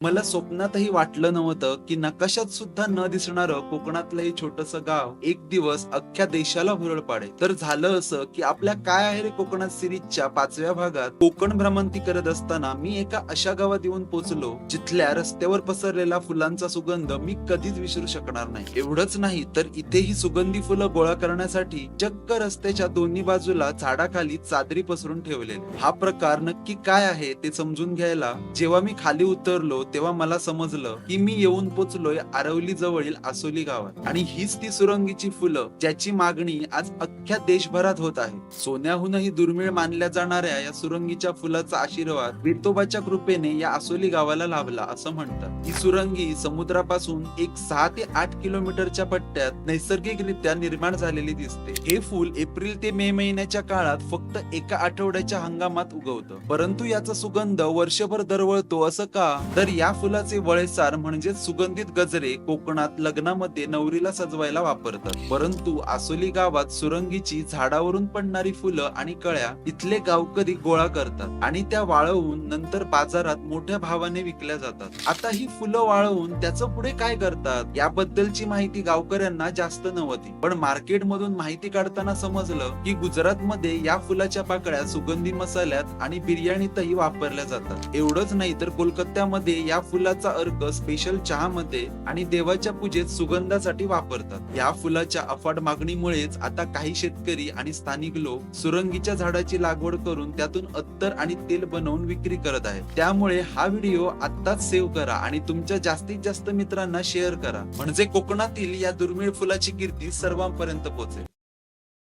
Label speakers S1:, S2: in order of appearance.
S1: मला स्वप्नातही वाटलं नव्हतं की नकाशात सुद्धा न दिसणारं कोकणातलं हे छोटस गाव एक दिवस अख्ख्या देशाला भुरळ पाडेल. तर झालं असं की आपल्या काय आहे रे कोकणात सिरीजच्या 5व्या भागात कोकण भ्रमंती करत असताना मी एका अशा गावात येऊन पोहोचलो जिथल्या रस्त्यावर पसरलेला फुलांचा सुगंध मी कधीच विसरू शकणार नाही. एवढंच नाही तर इथेही सुगंधी फुलं गोळा करण्यासाठी चक्क रस्त्याच्या दोन्ही बाजूला झाडाखाली चादरी पसरून ठेवलेले. हा प्रकार नक्की काय आहे ते समजून घ्यायला जेव्हा मी खाली उतरलो तेव्हा मला समजलं की मी येऊन पोचलोय आरवली जवळील आसोली गावात. आणि हीच ती सुरंगीची फुलं ज्याची मागणी आज अख्ख्या देशभरात होत आहे. सोन्याहूनही दुर्मिळ मानल्या जाणाऱ्या या सुरंगीच्या फुलाचा आशीर्वाद विठोबाच्या कृपेने या आसोली गावाला लाभला असं म्हणतात. ही सुरंगी समुद्रापासून एक 6 ते 8 किलोमीटरच्या पट्ट्यात नैसर्गिकरित्या निर्माण झालेली दिसते. हे फुल एप्रिल ते मे महिन्याच्या काळात फक्त एका आठवड्याच्या हंगामात उगवतं, परंतु याचा सुगंध वर्षभर दरवळतो. असं का? तर या फुलाचे वळेसार म्हणजे सुगंधित गजरे कोकणात लग्नामध्ये नवरीला सजवायला वापरतात. परंतु आसोली गावात सुरंगीची झाडावरून पडणारी फुलं आणि कळ्या इथले गावकरी गोळा करतात आणि त्या वाळवून नंतर बाजारात मोठ्या भावाने विकल्या जातात. आता ही फुलं वाळवून त्याचं पुढे काय करतात याबद्दलची माहिती गावकऱ्यांना जास्त नव्हती, पण मार्केट मधून माहिती काढताना समजलं की गुजरात मध्ये या फुलाच्या पाकळ्या सुगंधी मसाल्यात आणि बिर्याणीतही वापरल्या जातात. एवढंच नाही तर कोलकात्यामध्ये या फुलाचा अर्क स्पेशल चहामध्ये आणि देवाच्या पूजेत सुगंधासाठी वापरतात. या फुलाच्या अफाट मागणीमुळेच आता काही शेतकरी आणि स्थानिक लोक सुरंगीच्या झाडाची लागवड करून त्यातून अत्तर आणि तेल बनवून विक्री करत आहेत. त्यामुळे हा व्हिडिओ आत्ताच सेव्ह करा आणि तुमच्या जास्तीत जास्त मित्रांना शेअर करा, म्हणजे कोकणातील या दुर्मिळ फुलाची कीर्ती सर्वांपर्यंत पोहोचेल.